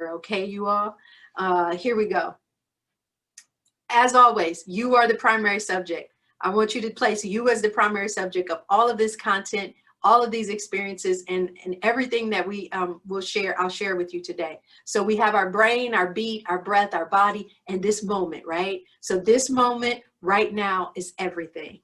Chapter. Okay, you all? Here we go. As always, you are the primary subject. I want you to place you as the primary subject of all of this content, all of these experiences, and everything that we will share. I'll share with you today. So we have our brain, our beat, our breath, our body, and this moment, right? So this moment right now is everything.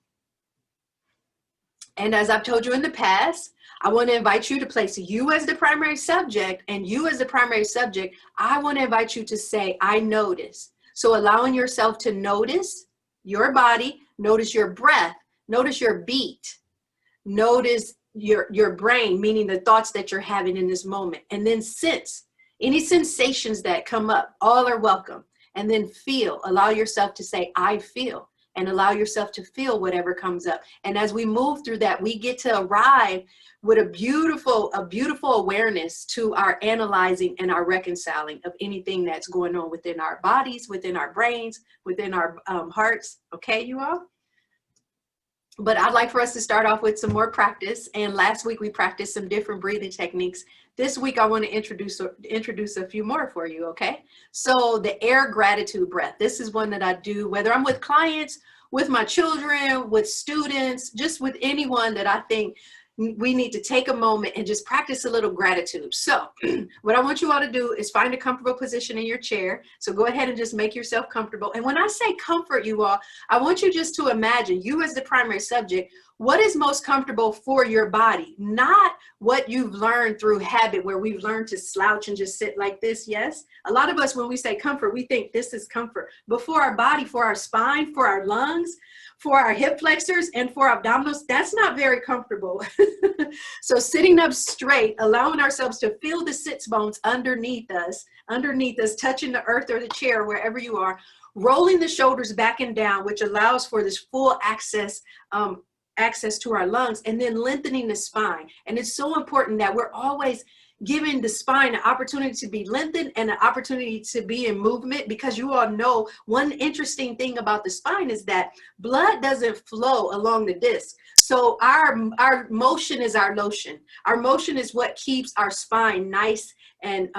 And as I've told you in the past, I want to invite you to place you as the primary subject, and you as the primary subject, I want to invite you to say, I notice. So allowing yourself to notice your body, notice your breath, notice your beat, notice your brain, meaning the thoughts that you're having in this moment. And then sense any sensations that come up, all are welcome. And then feel, allow yourself to say, I feel, and allow yourself to feel whatever comes up. And as we move through that, we get to arrive with a beautiful awareness to our analyzing and our reconciling of anything that's going on within our bodies, within our brains, within our hearts. Okay, you all? But I'd like for us to start off with some more practice. And last week we practiced some different breathing techniques. This week I want to introduce a few more for you, okay? So the air gratitude breath. This is one that I do whether I'm with clients, with my children, with students, just with anyone that I think we need to take a moment and just practice a little gratitude. So what I want you all to do is find a comfortable position in your chair. So go ahead and just make yourself comfortable. And when I say comfort, you all, I want you just to imagine you as the primary subject, what is most comfortable for your body, not what you've learned through habit where we've learned to slouch and just sit like this. Yes. A lot of us, when we say comfort, we think this is comfort, but for our body, for our spine, for our lungs, for our hip flexors, and for abdominals, that's not very comfortable. So sitting up straight, allowing ourselves to feel the sits bones underneath us, touching the earth or the chair, wherever you are, rolling the shoulders back and down, which allows for this full access to our lungs, and then lengthening the spine. And it's so important that we're always giving the spine an opportunity to be lengthened and an opportunity to be in movement, because you all know one interesting thing about the spine is that blood doesn't flow along the disc. So our motion is our lotion. Our motion is what keeps our spine nice and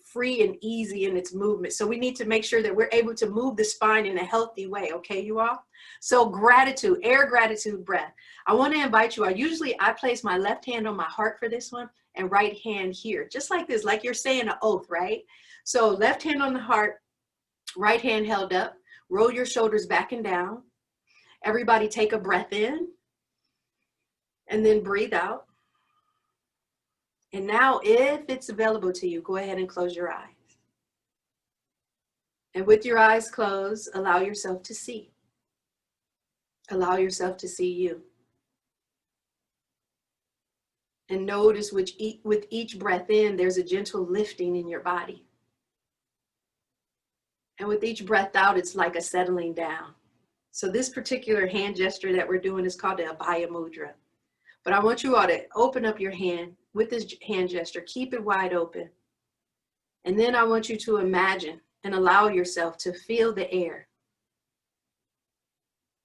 free and easy in its movement. So we need to make sure that we're able to move the spine in a healthy way. Okay, you all? So gratitude, air gratitude breath. I want to invite you. I place my left hand on my heart for this one and right hand here, just like this, like you're saying an oath, right? So left hand on the heart, right hand held up. Roll your shoulders back and down. Everybody take a breath in and then breathe out. And now, if it's available to you, go ahead and close your eyes. And with your eyes closed, allow yourself to see. Allow yourself to see you. And notice with each breath in, there's a gentle lifting in your body. And with each breath out, it's like a settling down. So this particular hand gesture that we're doing is called the Abaya Mudra. But I want you all to open up your hand with this hand gesture. Keep it wide open. And then I want you to imagine and allow yourself to feel the air.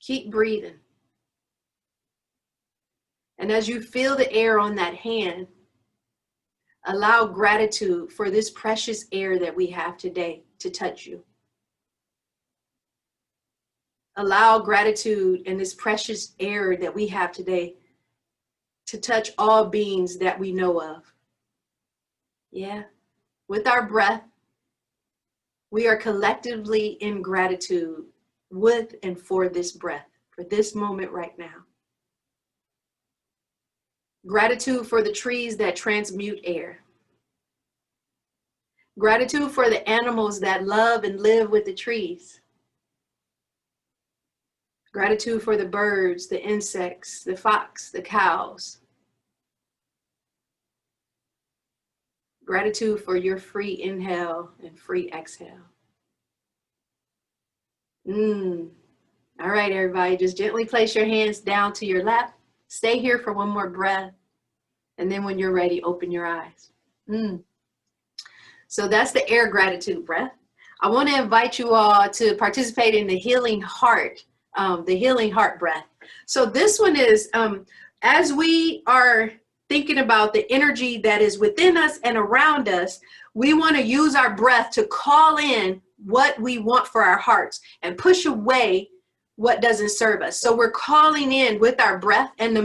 Keep breathing. And as you feel the air on that hand, allow gratitude for this precious air that we have today to touch you. Allow gratitude and this precious air that we have today to touch all beings that we know of. Yeah. With our breath, we are collectively in gratitude with and for this breath, for this moment right now. Gratitude for the trees that transmute air. Gratitude for the animals that love and live with the trees. Gratitude for the birds, the insects, the fox, the cows. Gratitude for your free inhale and free exhale. All right, everybody, just gently place your hands down to your lap. Stay here for one more breath. And then when you're ready, open your eyes. So that's the air gratitude breath. I want to invite you all to participate in the healing heart breath. So this one is, as we are thinking about the energy that is within us and around us, we want to use our breath to call in what we want for our hearts and push away what doesn't serve us. So we're calling in with our breath, and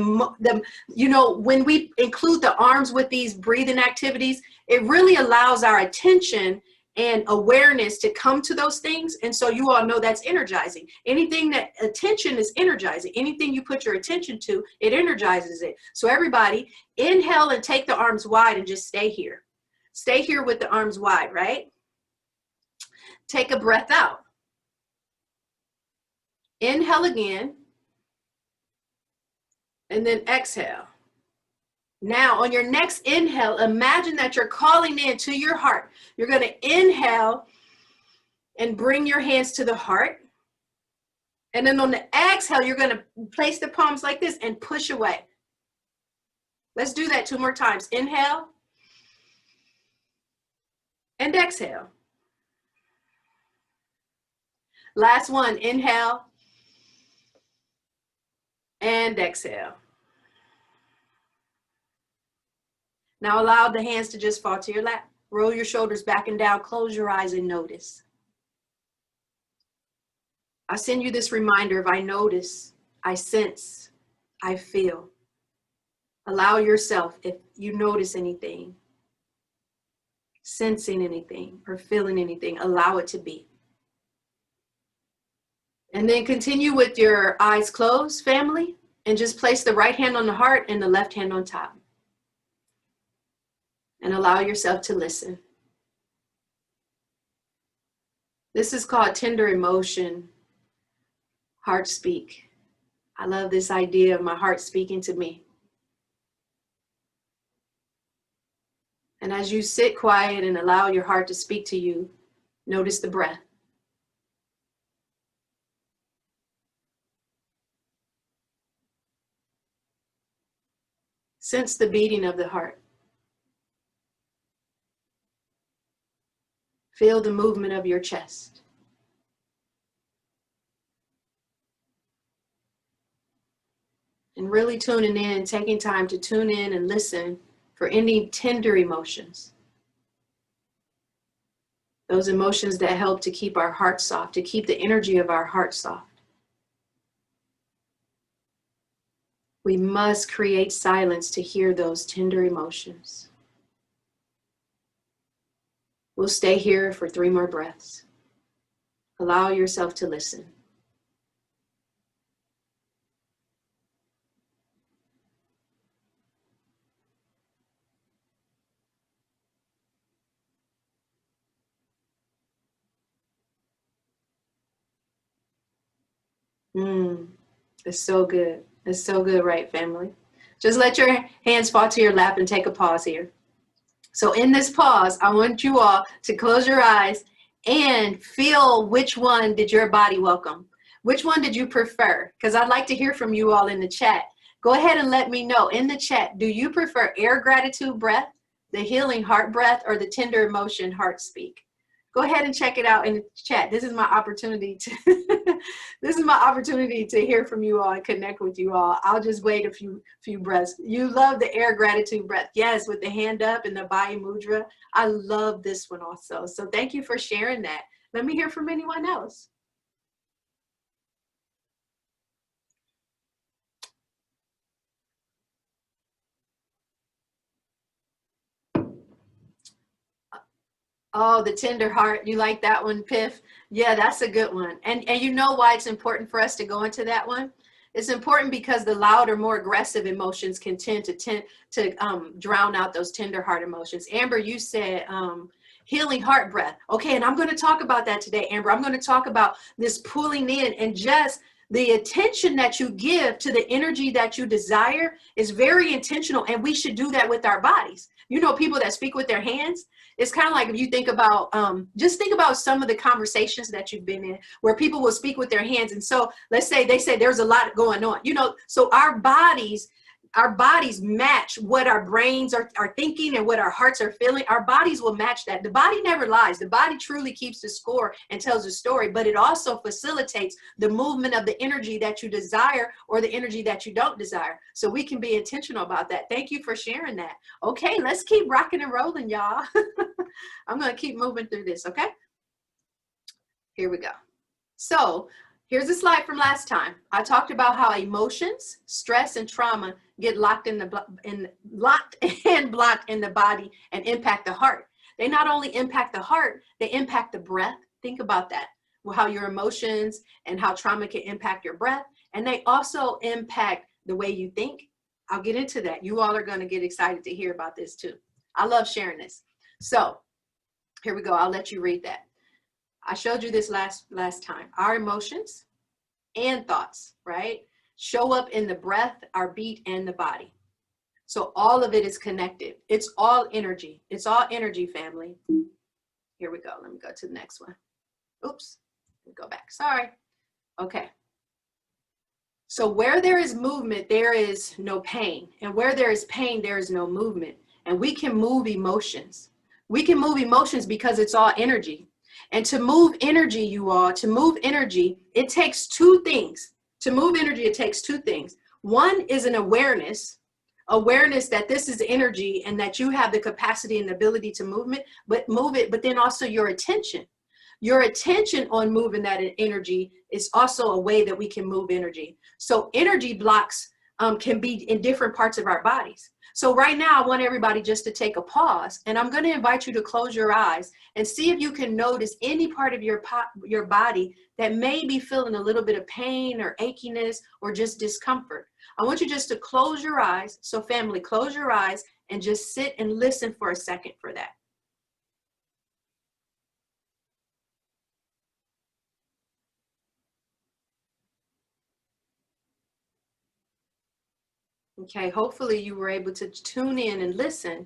you know, when we include the arms with these breathing activities, it really allows our attention and awareness to come to those things. And so you all know that's energizing. Anything that attention is energizing, anything you put your attention to, it energizes it. So everybody inhale and take the arms wide and just stay here. Stay here with the arms wide, right? Take a breath out. Inhale again. And then exhale. Now, on your next inhale, imagine that you're calling in to your heart. You're going to inhale and bring your hands to the heart. And then on the exhale, you're going to place the palms like this and push away. Let's do that 2 more times. Inhale and exhale. Last one. Inhale and exhale. Now allow the hands to just fall to your lap. Roll your shoulders back and down. Close your eyes and notice. I send you this reminder of I notice, I sense, I feel. Allow yourself, if you notice anything, sensing anything or feeling anything, allow it to be. And then continue with your eyes closed, family, and just place the right hand on the heart and the left hand on top. And allow yourself to listen. This is called tender emotion, heart speak. I love this idea of my heart speaking to me. And as you sit quiet and allow your heart to speak to you, notice the breath. Sense the beating of the heart. Feel the movement of your chest. And really tuning in, taking time to tune in and listen for any tender emotions. Those emotions that help to keep our heart soft, to keep the energy of our heart soft. We must create silence to hear those tender emotions. We'll stay here for 3 more breaths. Allow yourself to listen. It's so good. It's so good, right, family? Just let your hands fall to your lap and take a pause here. So in this pause, I want you all to close your eyes and feel which one did your body welcome. Which one did you prefer? Because I'd like to hear from you all in the chat. Go ahead and let me know in the chat. Do you prefer air gratitude breath, the healing heart breath, or the tender emotion heart speak? Go ahead and check it out in the chat. This is my opportunity to this is my opportunity to hear from you all and connect with you all. I'll just wait a few breaths. You love the air gratitude breath. Yes, with the hand up and the Abaya Mudra. I love this one also. So thank you for sharing that. Let me hear from anyone else. Oh, the tender heart. You like that one, Piff? Yeah, that's a good one. And you know why it's important for us to go into that one? It's important because the louder, more aggressive emotions can tend to drown out those tender heart emotions. Amber, you said healing heart breath. Okay, and I'm going to talk about that today, Amber. I'm going to talk about this pulling in, and just the attention that you give to the energy that you desire is very intentional, and we should do that with our bodies. You know, people that speak with their hands, it's kind of like if you think about, just think about some of the conversations that you've been in where people will speak with their hands. And so let's say they say there's a lot going on, you know, so our bodies match what our brains are thinking and what our hearts are feeling. Our bodies will match that. The body never lies. The body truly keeps the score and tells the story, but it also facilitates the movement of the energy that you desire or the energy that you don't desire. So we can be intentional about that. Thank you for sharing that. Okay, let's keep rocking and rolling, y'all. I'm going to keep moving through this, okay? Here we go. So here's a slide from last time. I talked about how emotions, stress, and trauma get locked and blocked in the body and impact the heart. They not only impact the heart, they impact the breath. Think about that. Well, how your emotions and how trauma can impact your breath. And they also impact the way you think. I'll get into that. You all are going to get excited to hear about this too. I love sharing this. So here we go. I'll let you read that. I showed you this last time. Our emotions and thoughts, right, show up in the breath, our beat, and the body. So all of it is connected. It's all energy. It's all energy, family. Here we go. Let me go to the next one. Oops. Let me go back. Sorry. Okay. So where there is movement, there is no pain. And where there is pain, there is no movement. And we can move emotions. We can move emotions because it's all energy. And to move energy, you all, to move energy, it takes two things. To move energy, it takes two things. One is an awareness that this is energy and that you have the capacity and ability to move it, but then also your attention. Your attention on moving that energy is also a way that we can move energy. So energy blocks can be in different parts of our bodies. So right now, I want everybody just to take a pause, and I'm going to invite you to close your eyes and see if you can notice any part of your body that may be feeling a little bit of pain or achiness or just discomfort. I want you just to close your eyes. So family, close your eyes and just sit and listen for a second for that. Okay, hopefully you were able to tune in and listen,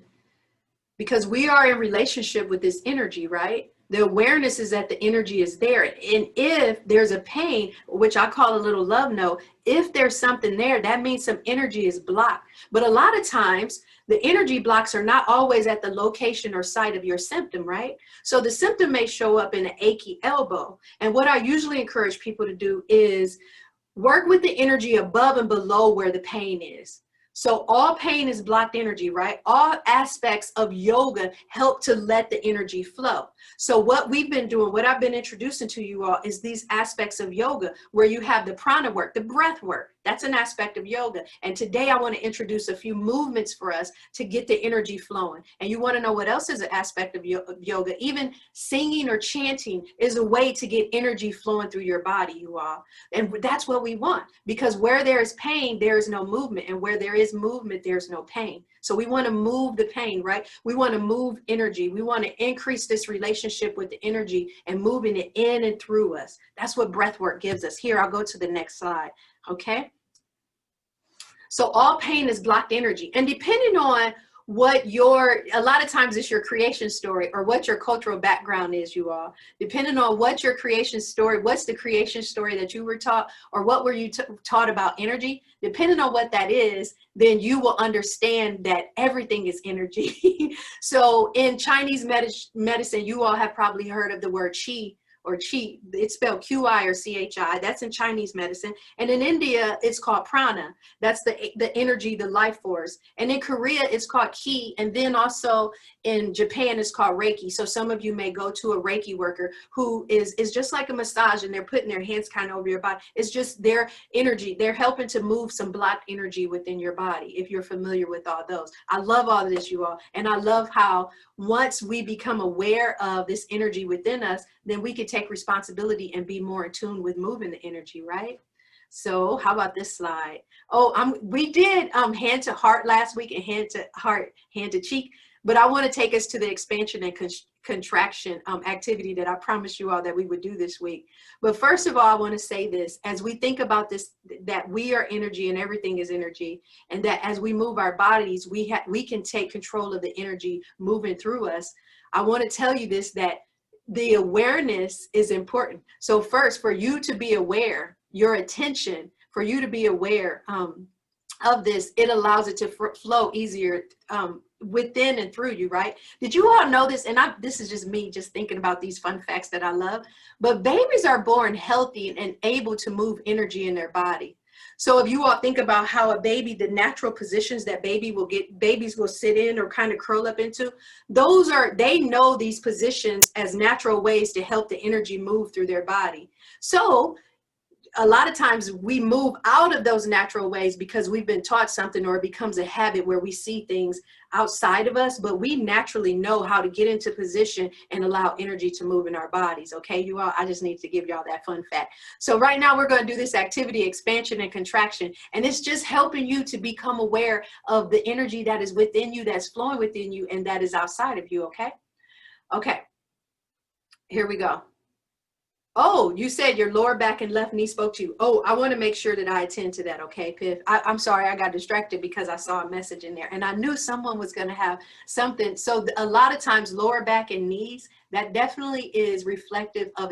because we are in relationship with this energy, right? The awareness is that the energy is there. And if there's a pain, which I call a little love note, if there's something there, that means some energy is blocked. But a lot of times, the energy blocks are not always at the location or site of your symptom, right? So the symptom may show up in an achy elbow. And what I usually encourage people to do is work with the energy above and below where the pain is. So all pain is blocked energy, right? All aspects of yoga help to let the energy flow. So what we've been doing, what I've been introducing to you all, is these aspects of yoga where you have the prana work, the breath work. That's an aspect of yoga. And today I want to introduce a few movements for us to get the energy flowing. And you want to know what else is an aspect of yoga? Even singing or chanting is a way to get energy flowing through your body, you all. And that's what we want, because where there is pain, there is no movement. And where there is movement, there's no pain. So we want to move the pain, right? We want to move energy. We want to increase this relationship with the energy and moving it in and through us. That's what breath work gives us. Here, I'll go to the next slide. Okay. So all pain is blocked energy. And depending on what a lot of times it's your creation story or what your cultural background is, you all, depending on what your creation story, what's the creation story that you were taught, or what were you taught about energy, depending on what that is, then you will understand that everything is energy. So in Chinese medicine, you all have probably heard of the word qi, or chi. It's spelled Qi or Chi. That's in Chinese medicine. And in India, it's called prana. That's the energy, the life force. And in Korea, it's called ki. And then also in Japan, it's called Reiki. So some of you may go to a Reiki worker who is just like a massage, and they're putting their hands kind of over your body. It's just their energy. They're helping to move some blocked energy within your body, if you're familiar with all those. I love all of this, you all. And I love how once we become aware of this energy within us, then we can take responsibility and be more in tune with moving the energy, right? So how about this slide? Oh, we did hand to heart last week and hand to heart, hand to cheek, but I want to take us to the expansion and contraction activity that I promised you all that we would do this week. But first of all, I want to say this: as we think about this, that we are energy and everything is energy, and that as we move our bodies, we can take control of the energy moving through us. I want to tell you this, that the awareness is important. So first, for you to be aware, your attention, for you to be aware of this, it allows it to flow easier within and through you, right? Did you all know this? And this is just me just thinking about these fun facts that I love. But babies are born healthy and able to move energy in their body. So if you all think about how a baby, the natural positions that babies will sit in or kind of curl up into, they know these positions as natural ways to help the energy move through their body. So a lot of times we move out of those natural ways because we've been taught something, or it becomes a habit where we see things outside of us, but we naturally know how to get into position and allow energy to move in our bodies. Okay, you all, I just need to give y'all that fun fact. So right now we're going to do this activity, expansion and contraction, and it's just helping you to become aware of the energy that is within you, that's flowing within you, and that is outside of you. Okay, here we go. Oh, you said your lower back and left knee spoke to you. Oh, I want to make sure that I attend to that. Okay, Piff. I'm sorry, I got distracted because I saw a message in there and I knew someone was going to have something. So a lot of times lower back and knees, that definitely is reflective of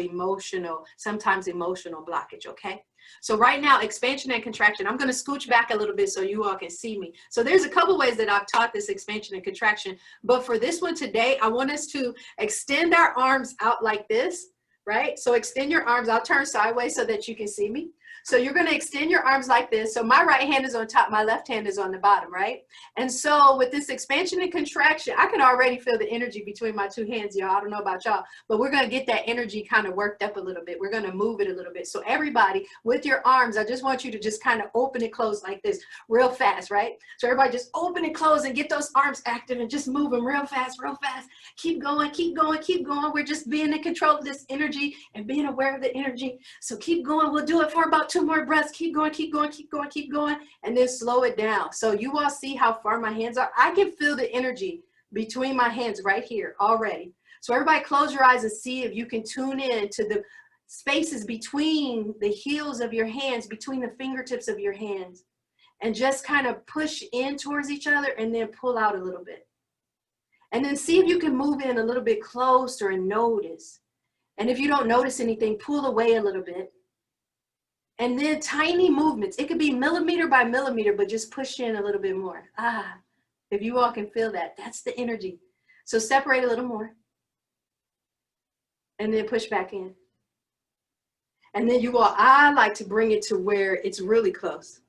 sometimes emotional blockage. Okay. So right now, expansion and contraction, I'm going to scooch back a little bit so you all can see me. So there's a couple ways that I've taught this expansion and contraction, but for this one today, I want us to extend our arms out like this. Right? So extend your arms. I'll turn sideways so that you can see me. So you're going to extend your arms like this. So my right hand is on top, my left hand is on the bottom, right? And so with this expansion and contraction, I can already feel the energy between my two hands, y'all. I don't know about y'all, but we're going to get that energy kind of worked up a little bit. We're going to move it a little bit. So everybody, with your arms, I just want you to just kind of open and close like this real fast, right? So everybody just open and close and get those arms active and just move them real fast, real fast. Keep going, keep going, keep going. We're just being in control of this energy and being aware of the energy. So keep going. We'll do it for about 2 more breaths. Keep going, keep going, keep going, keep going, and then slow it down. So you all see how far my hands are. I can feel the energy between my hands right here already. So everybody close your eyes and see if you can tune in to the spaces between the heels of your hands, between the fingertips of your hands, and just kind of push in towards each other and then pull out a little bit. And then see if you can move in a little bit closer and notice. And if you don't notice anything, pull away a little bit. And then tiny movements. It could be millimeter by millimeter, but just push in a little bit more. If you all can feel that, that's the energy. So separate a little more. And then push back in. And then you all, I like to bring it to where it's really close.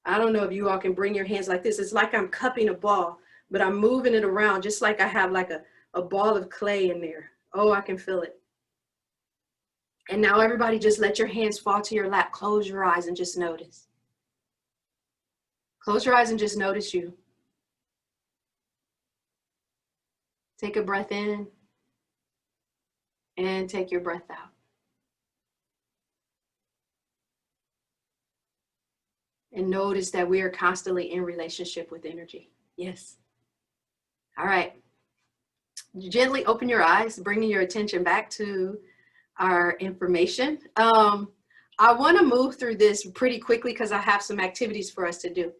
I don't know if you all can bring your hands like this. It's like I'm cupping a ball, but I'm moving it around just like I have like a ball of clay in there. Oh, I can feel it. And now everybody just let your hands fall to your lap. Close your eyes and just notice. Close your eyes and just notice you. Take a breath in and take your breath out. And notice that we are constantly in relationship with energy. Yes. All right. Gently open your eyes, bringing your attention back to our information. I want to move through this pretty quickly because I have some activities for us to do.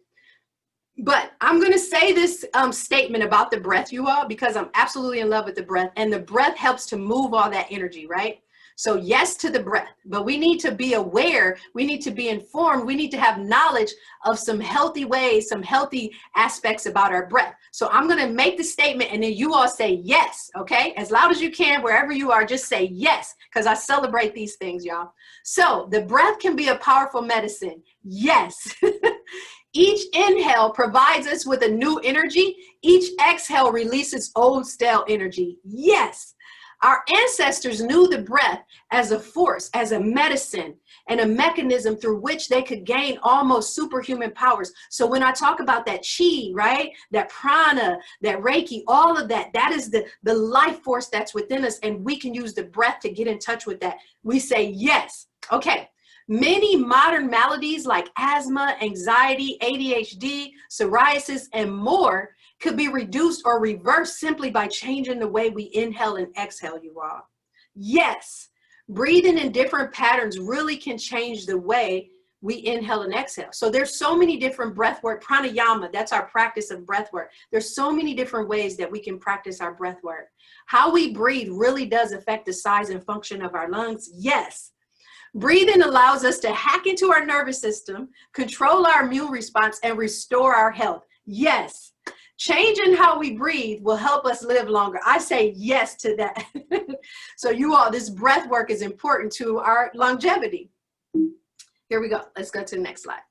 But I'm going to say this statement about the breath, you all, because I'm absolutely in love with the breath, and the breath helps to move all that energy, right? So yes to the breath, but we need to be aware, we need to be informed, we need to have knowledge of some healthy ways, some healthy aspects about our breath. So I'm going to make the statement and then you all say yes, okay? As loud as you can, wherever you are, just say yes, because I celebrate these things, y'all. So the breath can be a powerful medicine. Yes. Each inhale provides us with a new energy. Each exhale releases old stale energy. Yes. Our ancestors knew the breath as a force, as a medicine, and a mechanism through which they could gain almost superhuman powers. So when I talk about that chi, right, that prana, that reiki, all of that, that is the life force that's within us, and we can use the breath to get in touch with that. We say yes. Okay. Many modern maladies like asthma, anxiety, ADHD, psoriasis, and more could be reduced or reversed simply by changing the way we inhale and exhale, you all. Yes, breathing in different patterns really can change the way we inhale and exhale. So there's so many different breath work, pranayama, that's our practice of breath work. There's so many different ways that we can practice our breath work. How we breathe really does affect the size and function of our lungs. Yes. Breathing allows us to hack into our nervous system, control our immune response, and restore our health. Yes. Changing how we breathe will help us live longer. I say yes to that. So you all, this breath work is important to our longevity. Here we go. Let's go to the next slide.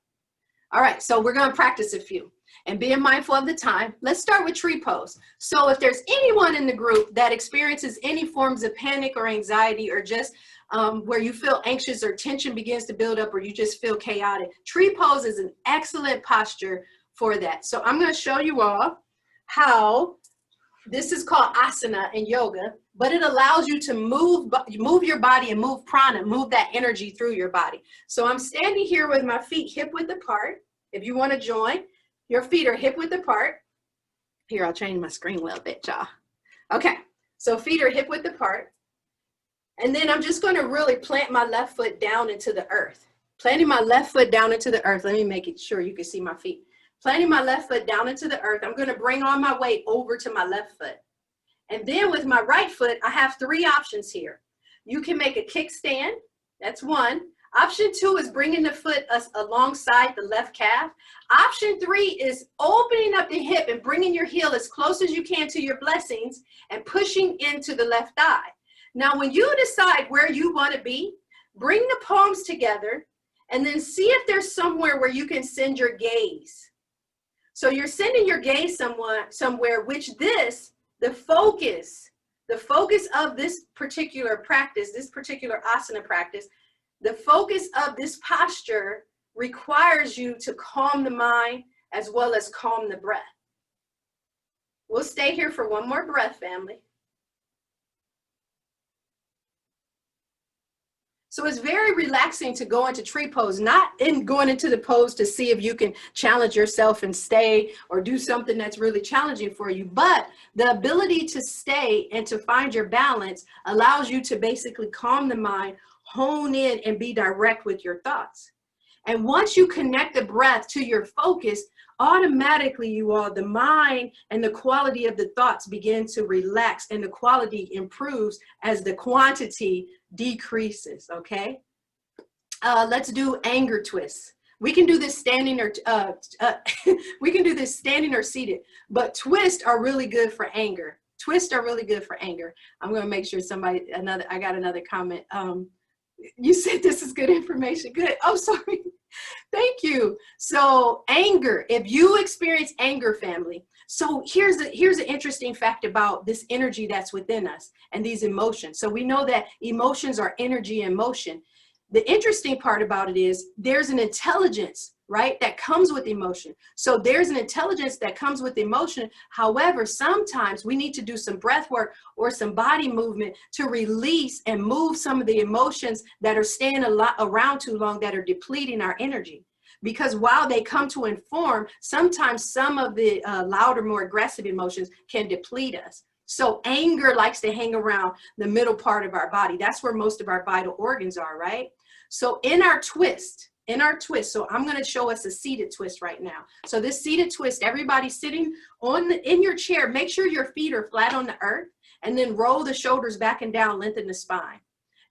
All right, so we're gonna practice a few. And being mindful of the time, let's start with tree pose. So if there's anyone in the group that experiences any forms of panic or anxiety, or just where you feel anxious or tension begins to build up, or you just feel chaotic, tree pose is an excellent posture for that. So I'm going to show you all how this is called asana in yoga, but it allows you to move your body and move prana, move that energy through your body. So I'm standing here with my feet hip width apart. If you want to join, your feet are hip width apart. Here, I'll change my screen a little bit, y'all. Okay, so feet are hip width apart. And then I'm just going to really plant my left foot down into the earth. Planting my left foot down into the earth. Let me make it sure you can see my feet. Planting my left foot down into the earth. I'm going to bring all my weight over to my left foot. And then with my right foot, I have three options here. You can make a kickstand. That's one. Option two is bringing the foot alongside the left calf. Option three is opening up the hip and bringing your heel as close as you can to your blessings and pushing into the left thigh. Now, when you decide where you want to be, bring the palms together and then see if there's somewhere where you can send your gaze. So you're sending your gaze somewhere, which the focus of this particular practice, this particular asana practice, the focus of this posture requires you to calm the mind as well as calm the breath. We'll stay here for one more breath, family. So it's very relaxing to go into tree pose, not in going into the pose to see if you can challenge yourself and stay or do something that's really challenging for you, but the ability to stay and to find your balance allows you to basically calm the mind, hone in, and be direct with your thoughts. And once you connect the breath to your focus, automatically the mind and the quality of the thoughts begin to relax, and the quality improves as the quantity decreases. Okay, let's do anger twists. We can do this standing or seated, but twists are really good for anger. Twists are really good for anger. I'm going to make sure I got another comment. You said this is good information. Good. Oh, sorry. Thank you. So anger, if you experience anger, family. So here's an interesting fact about this energy that's within us and these emotions. So we know that emotions are energy in motion. The interesting part about it is there's an intelligence, right, that comes with emotion. So there's an intelligence that comes with emotion. However, sometimes we need to do some breath work or some body movement to release and move some of the emotions that are staying around too long, that are depleting our energy. Because while they come to inform, sometimes some of the louder, more aggressive emotions can deplete us. So anger likes to hang around the middle part of our body. That's where most of our vital organs are, right? So in our twist, so I'm going to show us a seated twist right now. So this seated twist, everybody sitting in your chair, make sure your feet are flat on the earth, and then roll the shoulders back and down, lengthen the spine.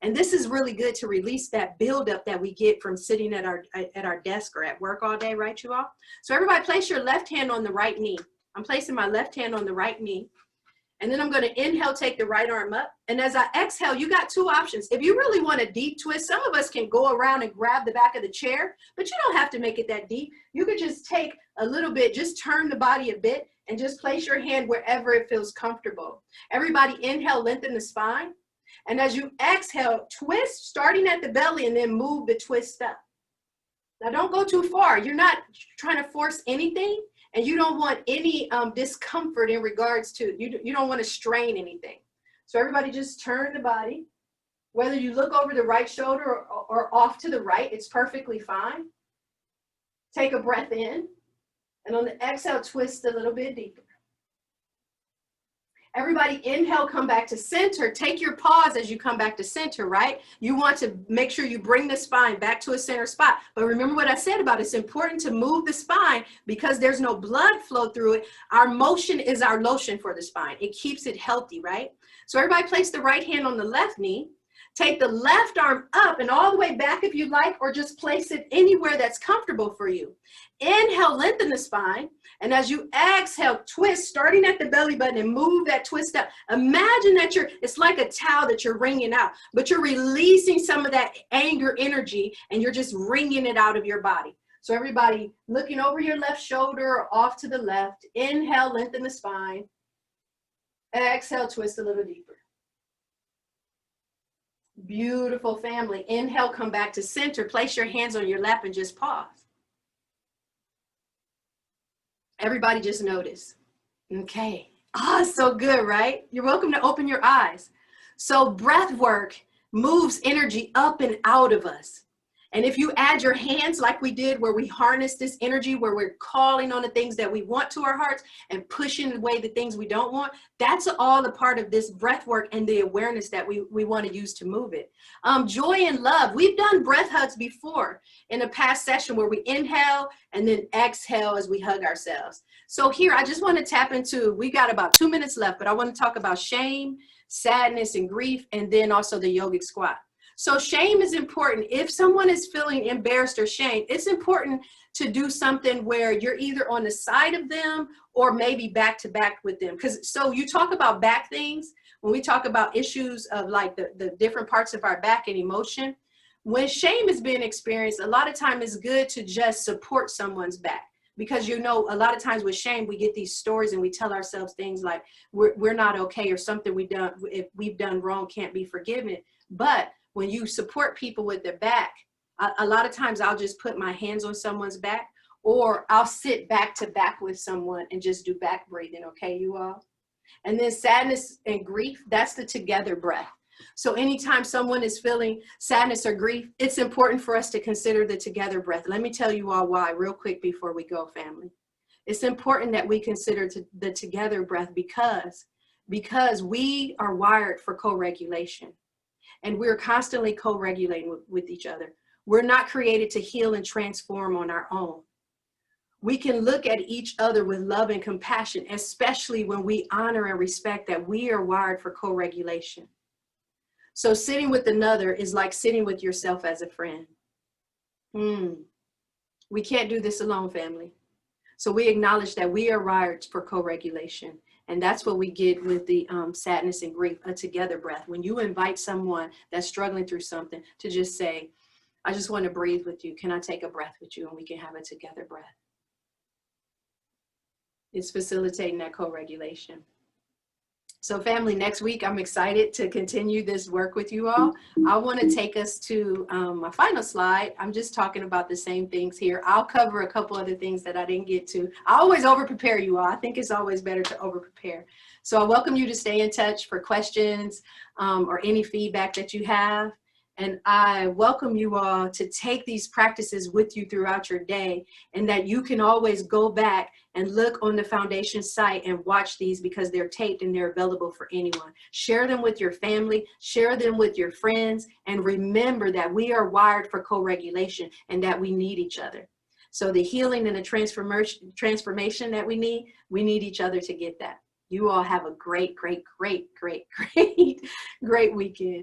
And this is really good to release that buildup that we get from sitting at our desk or at work all day, right, you all? So everybody place your left hand on the right knee. I'm placing my left hand on the right knee. And then I'm going to inhale, take the right arm up. And as I exhale, you got two options. If you really want a deep twist, some of us can go around and grab the back of the chair, but you don't have to make it that deep. You could just take a little bit, just turn the body a bit, and just place your hand wherever it feels comfortable. Everybody inhale, lengthen the spine. And as you exhale, twist, starting at the belly, and then move the twist up. Now don't go too far. You're not trying to force anything. And you don't want any discomfort in regards to, you don't want to strain anything. So everybody just turn the body. Whether you look over the right shoulder or off to the right, it's perfectly fine. Take a breath in. And on the exhale, twist a little bit deeper. Everybody inhale, come back to center. Take your pause as you come back to center, right? You want to make sure you bring the spine back to a center spot. But remember what I said about it's important to move the spine because there's no blood flow through it. Our motion is our lotion for the spine. It keeps it healthy, right? So everybody place the right hand on the left knee. Take the left arm up and all the way back if you like, or just place it anywhere that's comfortable for you. Inhale, lengthen the spine. And as you exhale, twist, starting at the belly button and move that twist up. Imagine that it's like a towel that you're wringing out, but you're releasing some of that anger energy and you're just wringing it out of your body. So everybody looking over your left shoulder or off to the left. Inhale, lengthen the spine. Exhale, twist a little deeper. Beautiful, family. Inhale, come back to center. Place your hands on your lap and just pause. Everybody just notice. Okay. Ah, so good, right? You're welcome to open your eyes. So breath work moves energy up and out of us. And if you add your hands like we did, where we harness this energy, where we're calling on the things that we want to our hearts and pushing away the things we don't want, that's all a part of this breath work and the awareness that we want to use to move it. Joy and love. We've done breath hugs before in a past session where we inhale and then exhale as we hug ourselves. So here, I just want to tap into, we got about 2 minutes left, but I want to talk about shame, sadness, and grief, and then also the yogic squat. So shame is important. If someone is feeling embarrassed or shame, it's important to do something where you're either on the side of them or maybe back to back with them. Because so you talk about back things, when we talk about issues of like the different parts of our back and emotion, when shame is being experienced, a lot of time it's good to just support someone's back. Because, you know, a lot of times with shame, we get these stories and we tell ourselves things like we're not okay, or something if we've done wrong can't be forgiven. But when you support people with their back, a lot of times I'll just put my hands on someone's back, or I'll sit back to back with someone and just do back breathing. Okay, you all? And then sadness and grief, that's the together breath. So anytime someone is feeling sadness or grief, it's important for us to consider the together breath. Let me tell you all why real quick before we go, family. It's important that we consider the together breath because we are wired for co-regulation. And we're constantly co-regulating with each other. We're not created to heal and transform on our own. We can look at each other with love and compassion, especially when we honor and respect that we are wired for co-regulation. So sitting with another is like sitting with yourself as a friend. We can't do this alone, family. So we acknowledge that we are wired for co-regulation. And that's what we get with the sadness and grief, a together breath. When you invite someone that's struggling through something to just say, I just want to breathe with you. Can I take a breath with you? And we can have a together breath. It's facilitating that co-regulation. So family, next week, I'm excited to continue this work with you all. I want to take us to my final slide. I'm just talking about the same things here. I'll cover a couple other things that I didn't get to. I always over-prepare you all. I think it's always better to over-prepare. So I welcome you to stay in touch for questions or any feedback that you have. And I welcome you all to take these practices with you throughout your day, and that you can always go back and look on the foundation site and watch these because they're taped and they're available for anyone. Share them with your family, share them with your friends, and remember that we are wired for co-regulation and that we need each other. So the healing and the transformation that we need each other to get that. You all have a great, great, great, great, great, great weekend.